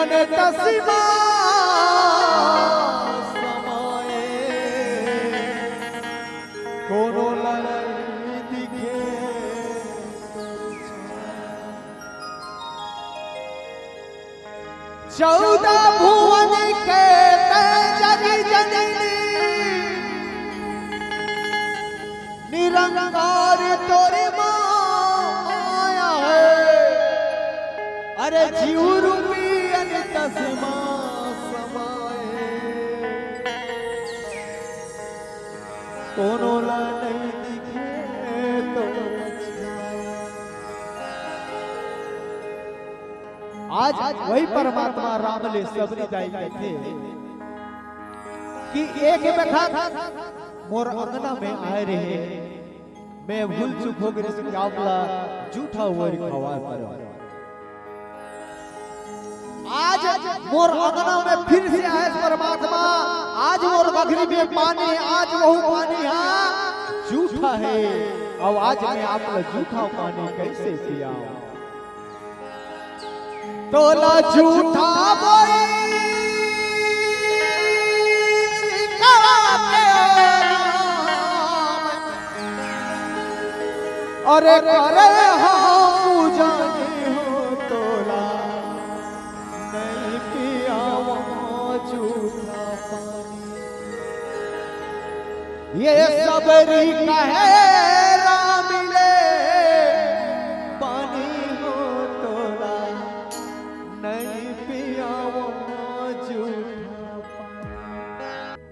अनंत सीमा समाए कोनो लड़ाई दिखे चौदह भुवन के जगी जननी निरंकार तोरी माया है। अरे जीव रूपी अनंत सीमा समाए कोनो नहीं दिखे तो आज वही परमात्मा राम ले सबरी दाई थे कि एक बखत मोर अंगना में आए रहे मैं भूल चूक हो गई से कावला झूठा हुआ खवा करो। आज मोर अंगना में फिर से आए परमात्मा। आज मोर गगरी में पानी, आज वह पानी हाँ झूठा है। अब आज मैं आपका झूठा पानी कैसे पिया तोला झूठा बोई अरे करे पूजा हो तोला नहीं पिया झूठा पानी। ये सबरी कहे राम ले पानी हो तोला नहीं पिया झूठा पानी।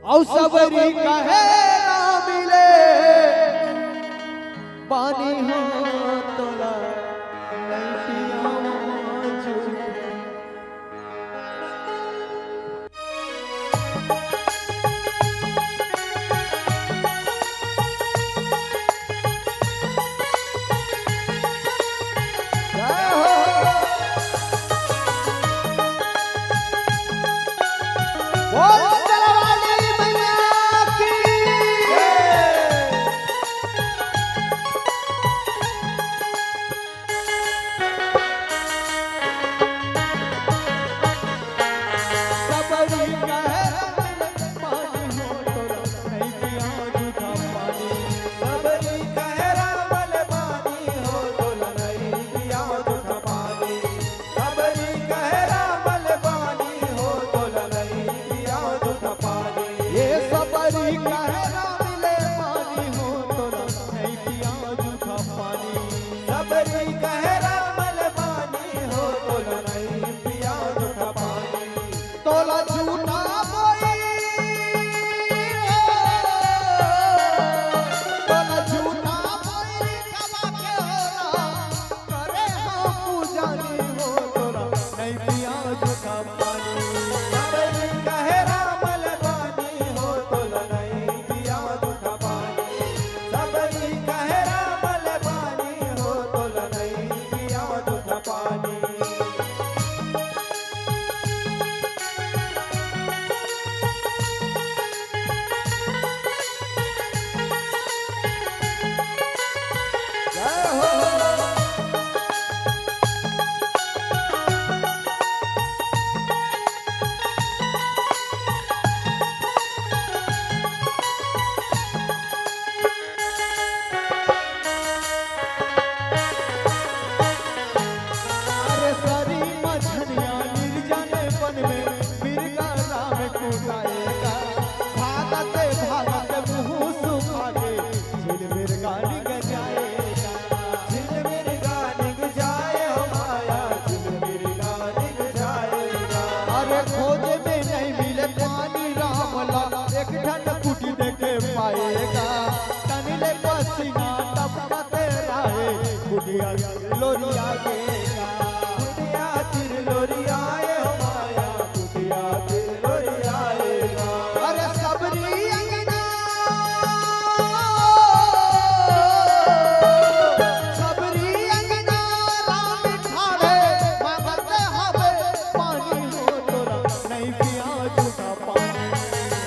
और सबरी कहे राम ले पानी हो तोला नहीं पिया झूठा। पाएगा तनिले पसीना टपकते रहे गुडिया लोरिया गेगा गुडिया तिर लोरिया हो माया गुडिया तिर लोरिया आएगा। अरे सबरी अंगना राम ठाड़े मांगते हवे पानी हो तोरा नहीं पिया झूठा पानी।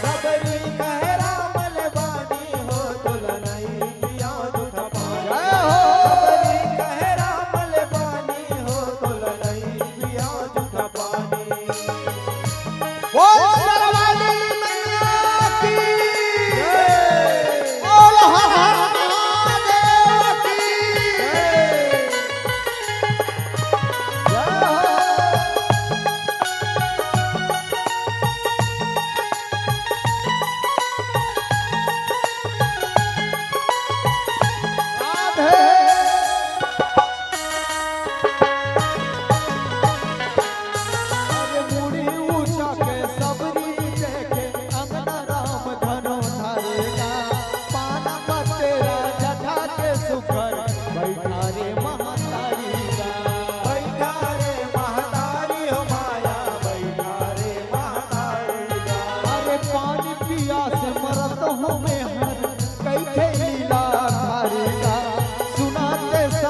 सबरी कहे राम ले पानी हो तोरा नहीं पिया झूठा पानी। सबरी कहे राम ले पानी हो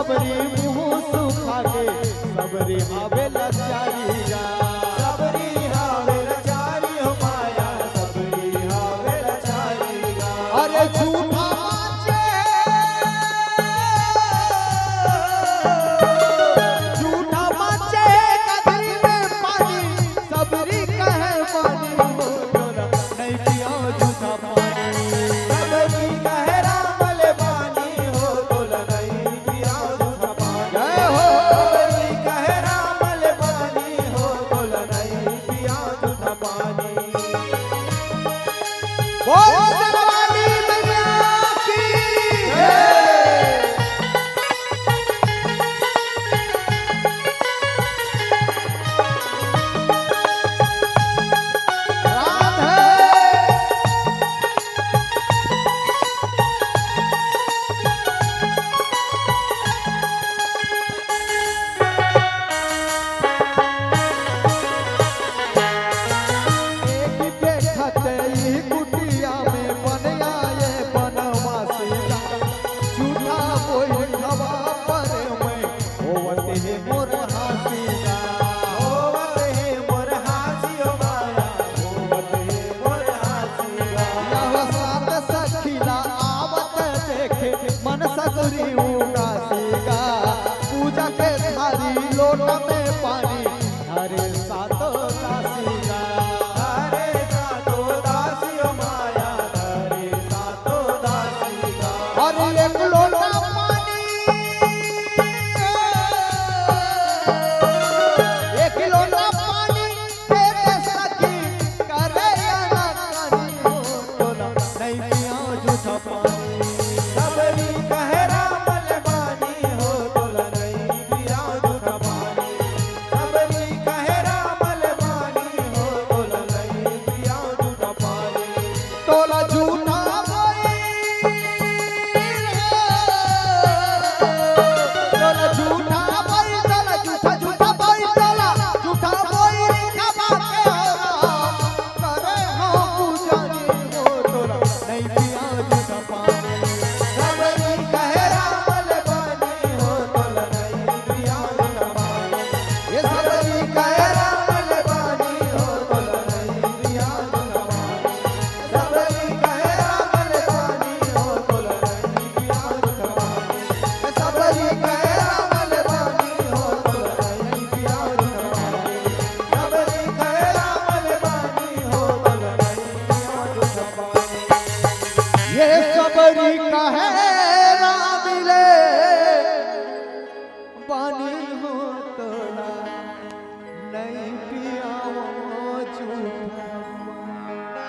सबरी मुंह सुखा के सबरी आवे लाचारी गा सबरी हावे लाचारी हो माया सबरी हावे लाचारी गा अरे झूठा माचे गगरी में पानी सबरी कहे पानी हो तोरा नहीं पिया झूठा पानी सबरी कहे रामल बानी हो तोला नहीं पिया झूठा पानी जय हो सबरी कहे रामल बानी हो तोला नहीं पिया झूठा पानी बोल सरवाली मैया की जय राधे एक देखत ई कुटिया में बनया ये बनवासी झूठा कोई खवा पर मैं होवत है मोर हासीगा होवत है मोर हासी हो माया होवत है मोर हासी गा यह सात सखीला आवत देखे मन सगरी उदासीगा पूजा के थाली लोट में पानी हरे सातो दासीगा हरे सातो दासी हो माया हरे सातो दासी गा और एक लोटा पानी एक लोटा पानी तेरे सखी करे ना करी हो तोला नहीं पिया झूठा पानी सबरी कहे रामल बानी हो तोला नहीं पिया झूठा पानी सबरी कहे रामल बानी हो तोला नहीं पिया झूठा पानी तोला झूठा बोई तोला झूठा बोई तोला झूठा झूठा बोई तोला झूठा बोई खबा के हो करे हो पूजानी हो तोला नहीं पिया झूठा पानी सबरी कहे रामल बानी हो तोला नहीं पिया झूठा पानी ये सबरी कहे रामल बानी हो तोला नहीं पिया झूठा पानी सबरी कहे रामल बानी हो तोला नहीं पिया झूठा पानी सबरी कहे रामल बानी हो तोला नहीं पिया झूठा पानी सबरी कहे रामल बानी हो तोला नहीं पिया झूठा पानी ये सबरी कहे